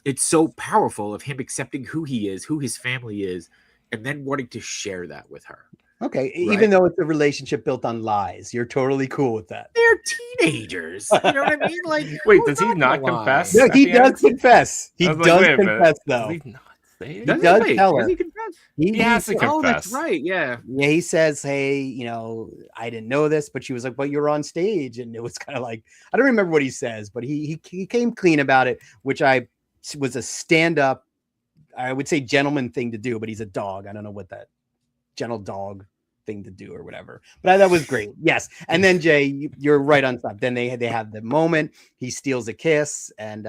It's so powerful of him accepting who he is, who his family is, and then wanting to share that with her. Okay. Right? Even though it's a relationship built on lies, you're totally cool with that. They're teenagers. You know what I mean? Like, wait, does he not confess? No, he does confess. He does confess, though. He does tell her. Does he confess? He has to confess. Oh, that's right. Yeah. Yeah. He says, hey, I didn't know this, but she was like, but you're on stage. And it was kind of like, I don't remember what he says, but he came clean about it, which was a stand-up, I would say gentleman thing to do, but he's a dog. I don't know what that gentle dog thing to do or whatever, but that was great. Yes. And then Jay, you're right on top. Then they have the moment he steals a kiss and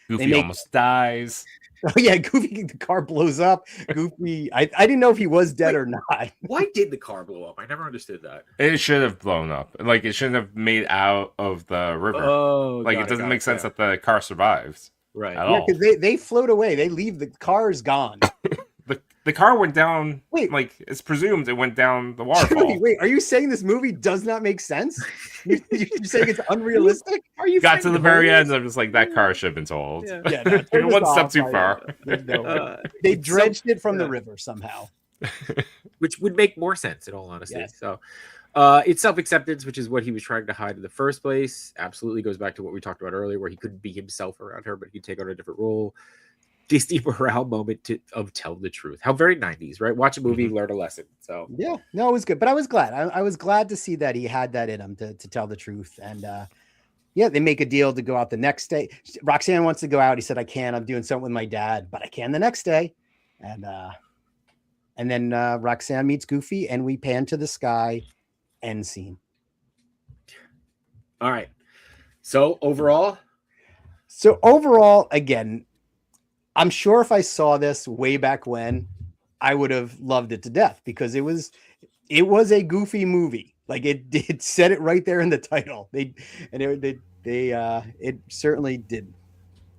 Goofy almost dies. Oh yeah, Goofy, the car blows up. Goofy, I didn't know if he was dead or not. Why did the car blow up? I never understood that. It should have blown up. Like it shouldn't have made out of the river. Oh, like it doesn't make sense that the car survives. Right. Yeah, because they float away. They leave. The car's gone. The car went down. Wait, like it's presumed it went down the waterfall. Wait, are you saying this movie does not make sense? You're saying it's unrealistic? Are you got to the very end? I'm just like that car should have been told. Yeah, no, one step too far. They dredged it from the river somehow, which would make more sense in all honesty. Yes. So, it's self-acceptance, which is what he was trying to hide in the first place. Absolutely goes back to what we talked about earlier, where he couldn't be himself around her, but he'd take on a different role. Disney morale moment of tell the truth. How very 90s, right? Watch a movie, learn a lesson. So yeah, no, it was good. But I was glad. I was glad to see that he had that in him to tell the truth. And they make a deal to go out the next day. Roxanne wants to go out. He said, I can't. I'm doing something with my dad, but I can the next day. And then Roxanne meets Goofy and we pan to the sky. End scene. All right. So overall, again, I'm sure if I saw this way back when, I would have loved it to death because it was a Goofy movie. Like it said it right there in the title. It certainly did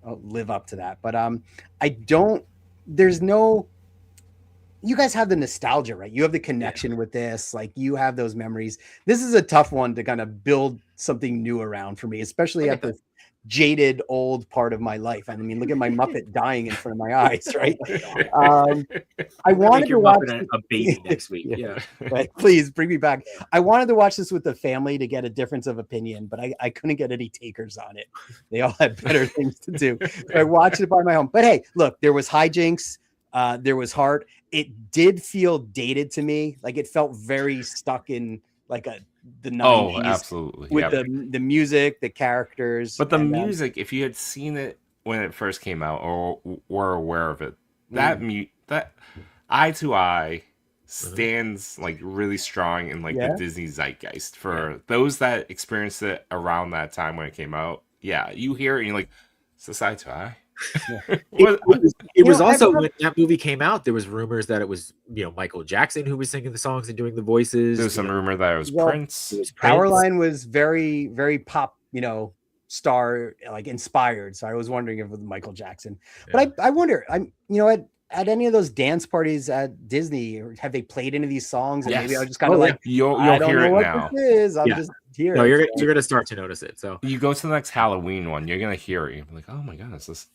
live up to that. But you guys have the nostalgia, right? You have the connection with this. Like you have those memories. This is a tough one to kind of build something new around for me, especially at the jaded old part of my life. I mean, look at my Muppet dying in front of my eyes, right? I wanted to watch a baby next week. Yeah. Right. Please bring me back. I wanted to watch this with the family to get a difference of opinion, but I couldn't get any takers on it. They all had better things to do. So I watched it by my home. But hey, look, there was hijinks. There was heart. It did feel dated to me. Like it felt very stuck in like the 90s. Oh, absolutely. With the music, the characters. But the music, if you had seen it when it first came out or were aware of it, that that Eye to Eye stands like really strong in like the Disney zeitgeist for those that experienced it around that time when it came out. Yeah, you hear it and you're like, is this Eye to Eye? It was also when that movie came out, there was rumors that it was Michael Jackson who was singing the songs and doing the voices. There's some rumor that it was Prince. Powerline was very, very pop, star like inspired. So I was wondering if it was Michael Jackson. But I wonder, at any of those dance parties at Disney, have they played any of these songs? And maybe I was just kind of like, you'll hear it now. This is. I'm just here. No, you're gonna start to notice it. So you go to the next Halloween one, you're gonna hear it. You're like, oh my god, it's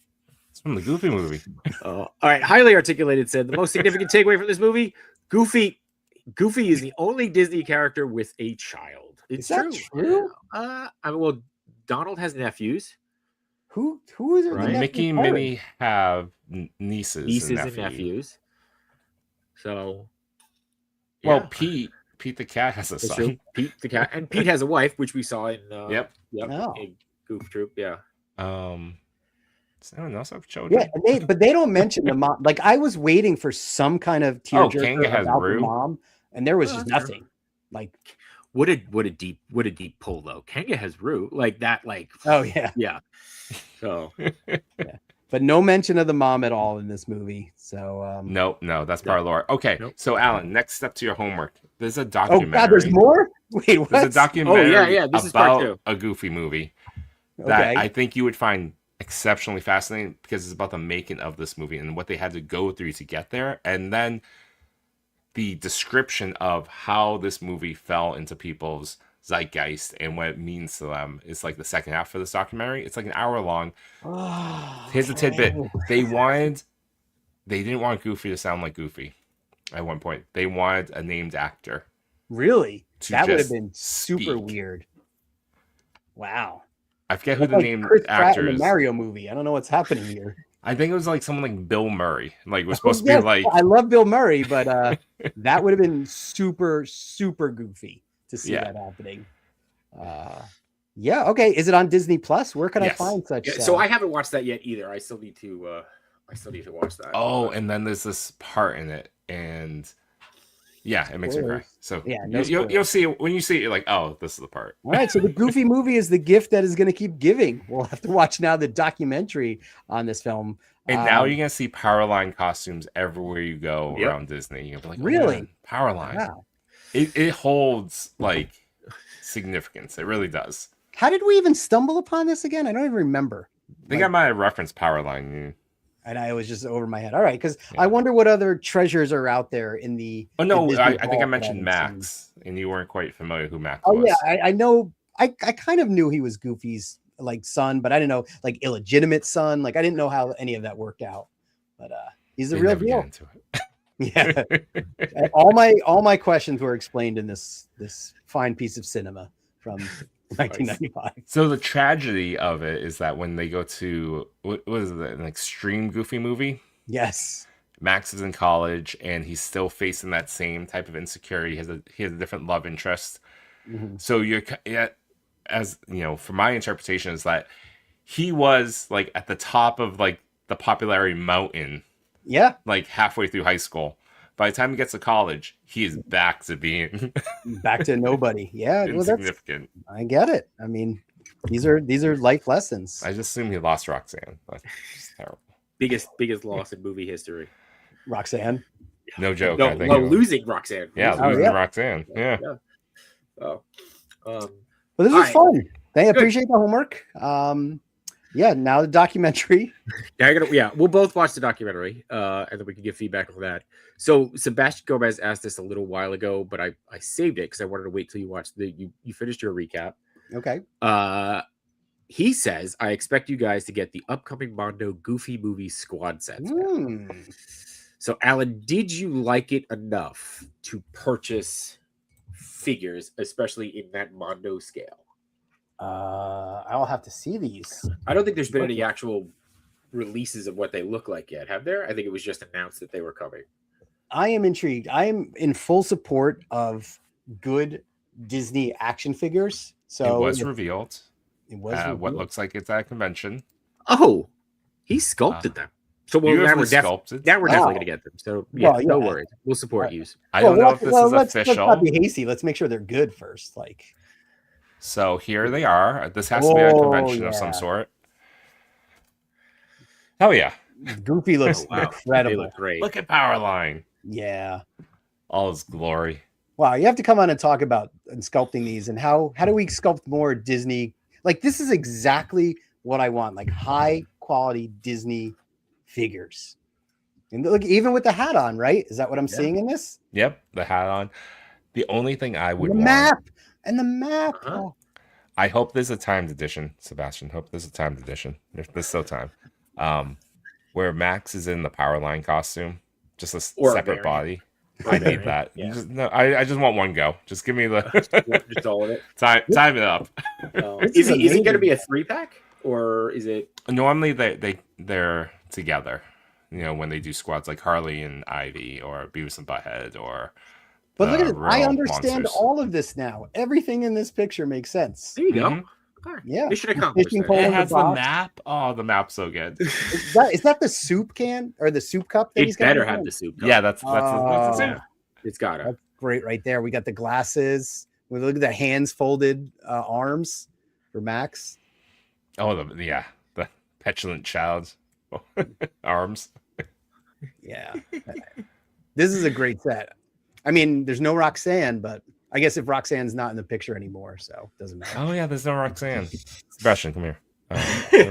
from the Goofy movie. All right, highly articulated said the most significant takeaway from this movie: Goofy is the only Disney character with a child. It's true. Well, Donald has nephews. Who is it? Right? Mickey and Minnie have nieces and nephews. So, well, Pete the cat has a son. True. Pete the cat, and Pete has a wife, which we saw in in Goof Troop. Yeah. Does anyone else have children? Yeah, but they don't mention the mom. Like I was waiting for some kind of tearjerker about the mom, and there was just nothing. Like, what a deep pull though. Kanga has Rue like that. Like, yeah. So, but no mention of the mom at all in this movie. So, no, that's part of lore. Okay, so Alan, next step to your homework. There's a documentary. Oh God, there's more. Wait, what? There's a documentary. Oh yeah. This about is part 2. A Goofy movie that I think you would find exceptionally fascinating because it's about the making of this movie and what they had to go through to get there, and then the description of how this movie fell into people's zeitgeist and what it means to them is like the second half of this documentary. It's like an hour long. Here's a tidbit. They didn't want Goofy to sound like Goofy at one point. They wanted a named actor. Really? That would have been super weird. Wow. I forget who the named actor is. Mario movie. I don't know what's happening here. I think it was like someone like Bill Murray. Like was supposed to be like. I love Bill Murray, but that would have been super, super goofy to see that happening. Okay. Is it on Disney Plus? Where can I find such? So I haven't watched that yet either. I still need to watch that. Oh, and then there's this part in it, and it makes me cry. So you'll see it when you see it. You're like, oh, this is the part. All right. So the Goofy movie is the gift that is going to keep giving. We'll have to watch now the documentary on this film. And now you're gonna see Powerline costumes everywhere you go around Disney. You're gonna be like, really? Powerline. Wow. It holds like significance. It really does. How did we even stumble upon this again? I don't even remember. I think I might have referenced Powerline. And I was just over my head. All right, because I wonder what other treasures are out there in the. Oh no, I think I mentioned Max, and you weren't quite familiar who Max was. Oh yeah, I know. I kind of knew he was Goofy's like son, but I didn't know like illegitimate son. Like I didn't know how any of that worked out. But he's the real deal. Yeah. all my questions were explained in this fine piece of cinema from 1995. So the tragedy of it is that when they go to what is it, an extreme Goofy movie? Yes. Max is in college and he's still facing that same type of insecurity. He has a different love interest. Mm-hmm. So as you know, from my interpretation is that he was like at the top of like the popularity mountain. Yeah. Like halfway through high school. By the time he gets to college, he is back to being back to nobody. Yeah. Insignificant. Well, I get it. I mean, these are life lessons. I just assume he lost Roxanne. That's terrible. Biggest loss in movie history. Roxanne. No joke. No, losing Roxanne. Yeah, losing Roxanne. Yeah. Oh. Well, this was fun. I appreciate the homework. Now the documentary. We'll both watch the documentary, and then we can give feedback on that. So Sebastian Gomez asked this a little while ago, but I saved it because I wanted to wait till you watched you finished your recap. Okay. He says, I expect you guys to get the upcoming Mondo Goofy movie squad sets. So Alan, did you like it enough to purchase figures, especially in that Mondo scale? I'll have to see these. I don't think there's been any actual releases of what they look like yet, have there? I think it was just announced that they were coming. I am intrigued. I am in full support of good Disney action figures. So it was revealed. What looks like it's at a convention. Oh, he sculpted them. So now we're sculpted. Now we're definitely gonna get them. So no worries. We'll support you. I don't know if this is official. Let's not be hasty. Let's make sure they're good first. Like, so here they are. This has to be a convention of some sort. Hell yeah! Goofy looks incredible. They look great. Look at Powerline. Yeah, all his glory. Wow, you have to come on and talk about sculpting these and how do we sculpt more Disney? Like, this is exactly what I want. Like, high quality Disney figures. And look, even with the hat on, right? Is that what I'm seeing in this? Yep, the hat on. The only thing I would the map. Oh. I hope there's a timed edition, Sebastian. Hope there's a timed edition. If there's still time. Where Max is in the Powerline costume, just a separate body. I need that. Yeah. I just want one go. Just give me the just all of it. Time it up. Is it going to be a 3-pack or is it? Normally they're together. You know, when they do squads like Harley and Ivy or Beavis and Butthead or. But look at it. I understand all of this now. Everything in this picture makes sense. There you go. Yeah. Mission accomplished. It has the map. Oh, the map's so good. Is that the soup can or the soup cup? That he's better have the soup cup. Yeah, that's the soup. It's got it. That's great right there. We got the glasses. We look at the hands folded arms for Max. Oh, the petulant child's arms. Yeah. This is a great set. I mean, there's no Roxanne, but I guess if Roxanne's not in the picture anymore, so it doesn't matter. Oh, yeah, there's no Roxanne. Sebastian, come here.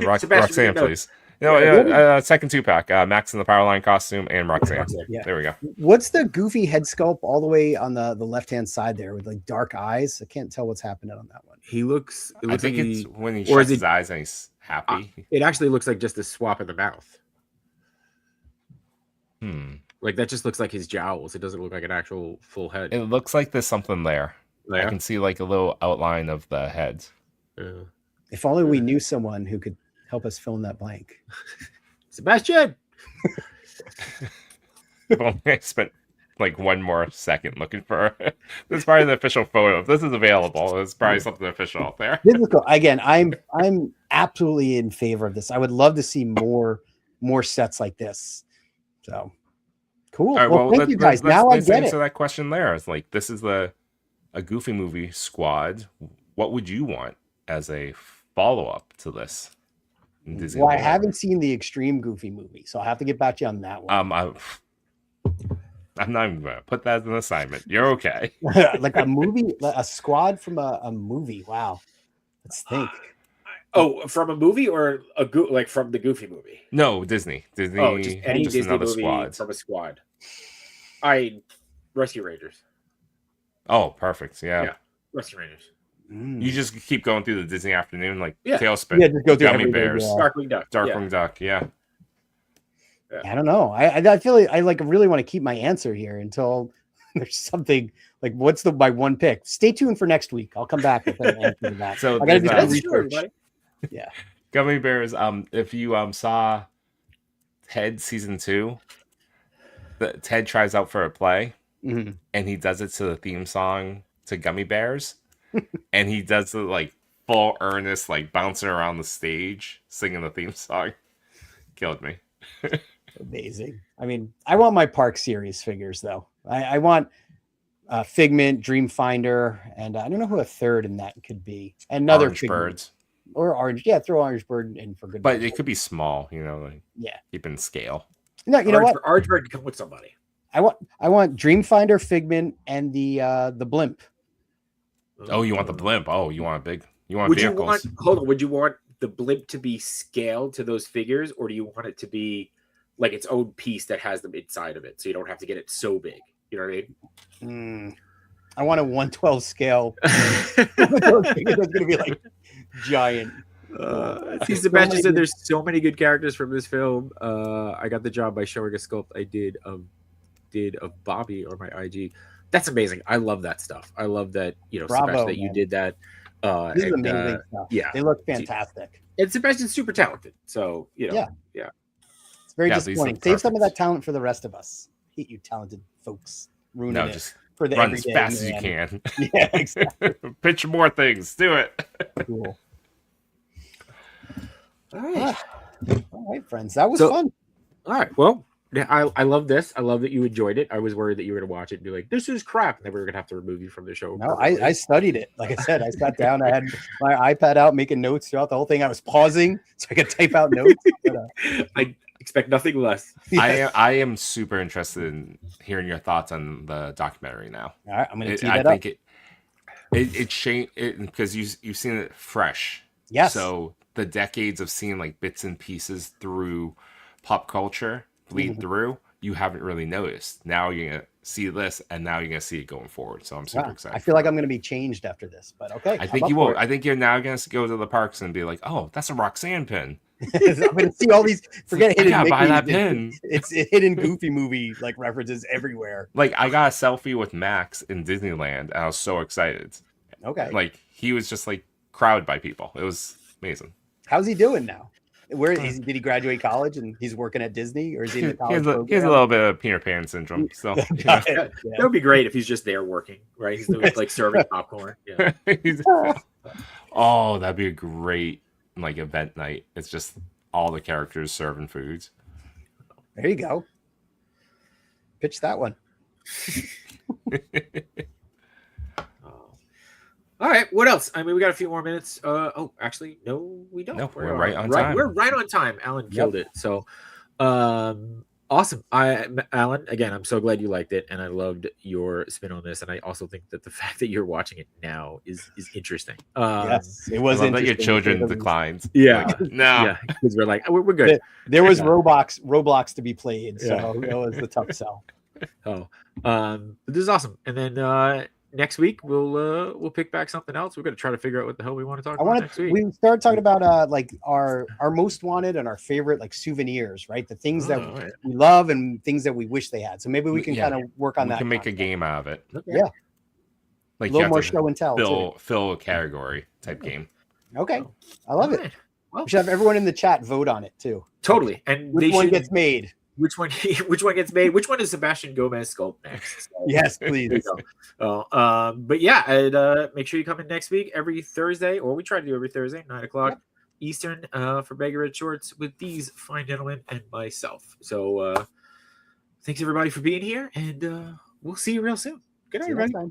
Roxanne, please. Second 2-pack. Max in the Powerline costume and Roxanne. Yeah. There we go. What's the goofy head sculpt all the way on the left-hand side there with like dark eyes? I can't tell what's happening on that one. He looks. I think it's when he shuts his eyes and he's happy. It actually looks like just a swap in the mouth. Like that just looks like his jowls. It doesn't look like an actual full head. It looks like there's something there. I can see like a little outline of the head. If only we knew someone who could help us fill in that blank. Sebastian! If only I spent like one more second looking for this is probably the official photo. If this is available, there's probably something official out there. Again, I'm absolutely in favor of this. I would love to see more sets like this. So cool. Right, well, thank you guys. Now I get it. Answer that question there. It's like this is a Goofy movie squad. What would you want as a follow-up to this? Well, I haven't seen the Extreme Goofy movie, so I'll have to get back to you on that one. I'm not even gonna put that as an assignment. You're okay. Like a movie, a squad from a movie. Wow. Let's think. Oh, from a movie or like from the Goofy movie? No, Disney. Oh, just any Disney movie squad. From a squad. Rescue Rangers. Oh, perfect. Yeah. Rescue Rangers. You just keep going through the Disney afternoon, like Tailspin, just go through Gummy Bears, Darkwing Duck. Darkwing Duck. Yeah. I don't know. I feel like I really want to keep my answer here until there's something like what's my one pick. Stay tuned for next week. I'll come back with an answer to that. So I gotta do some research. Yeah. Gummy Bears. If you saw Ted season 2, Ted tries out for a play, and he does it to the theme song to Gummy Bears, and he does the like full earnest like bouncing around the stage singing the theme song. Killed me. Amazing. I mean, I want my Park series figures though. I want Figment, Dreamfinder, and I don't know who a third in that could be. Another Orange Birds. Or Orange, yeah, throw Orange Bird in for good. But it could be small, like keep in scale. No, you know what? Orange Bird can come with somebody. I want Dreamfinder, Figment, and the blimp. Oh, you want the blimp? Oh, you want vehicles? Would you want the blimp to be scaled to those figures, or do you want it to be like its own piece that has them inside of it, so you don't have to get it so big? You know what I mean? I want a 1/12 scale. That's going to be like giant. See, Sebastian said there's so many good characters from this film. I got the job by showing a sculpt I did of Bobby on my IG. That's amazing. I love that stuff. I love that, Bravo, Sebastian, that you did that. This is amazing stuff. Yeah, they look fantastic. And Sebastian's super talented. So, yeah. It's very disappointing. Save some of that talent for the rest of us. Hate you talented folks. Ruining it just for the run as fast as you can. Yeah, exactly. Pitch more things. Do it. Cool. All right, friends. That was fun. All right. Well, I love this. I love that you enjoyed it. I was worried that you were going to watch it and be like, "This is crap," and then we were going to have to remove you from the show. No, I studied it. Like I said, I sat down. I had my iPad out, making notes throughout the whole thing. I was pausing so I could type out notes. But, I expect nothing less. Yes. I am super interested in hearing your thoughts on the documentary now. All right, I'm going to tee that up. I think it changed it because you've seen it fresh. Yes. So the decades of seeing like bits and pieces through pop culture bleed through, you haven't really noticed. Now you're gonna see this, and now you're gonna see it going forward. So I'm super excited. I feel like I'm gonna be changed after this, but okay. I think you will. I think you're now gonna go to the parks and be like, "Oh, that's a Roxanne pin." I'm gonna see all these. Forget hidden. Yeah, buy that pin. It's hidden Goofy movie like references everywhere. Like I got a selfie with Max in Disneyland, and I was so excited. Okay. Like he was just like crowded by people. It was amazing. How's he doing now? Where did he graduate college and he's working at Disney, or is he in the college program? He has a little bit of Peter Pan syndrome. So that would be great if he's just there working, right? He's like serving popcorn. Yeah. Oh, that'd be a great like event night. It's just all the characters serving foods. There you go. Pitch that one. All right, what else? I mean, we got a few more minutes. Actually, no, we don't. No, we're right on time. We're right on time. Alan killed it. So, awesome. Alan, again, I'm so glad you liked it, and I loved your spin on this. And I also think that the fact that you're watching it now is interesting. Yes, it was interesting. That your children declined. Yeah, like, no, yeah, because we're like, we're good. There was Roblox to be played, so it was the tough sell. Oh, this is awesome. And then next week we'll pick back something else. We're gonna try to figure out what the hell we want to talk about next week. We started talking about like our most wanted and our favorite like souvenirs, right? The things that we love and things that we wish they had. So maybe we can kind of work on that. We can make a game out of it. Okay. Yeah, like a little more show and tell. Fill a category type game. Okay, I love it. Well, we should have everyone in the chat vote on it too. Totally. And which one gets made? Which one gets made? Which one is Sebastian Gomez sculpt next? So, yes, please. But yeah, and make sure you come in next week every Thursday, or we try to do every Thursday, 9:00 Eastern, for Baggy Red Shorts with these fine gentlemen and myself. So thanks everybody for being here, and we'll see you real soon. Good night, everybody.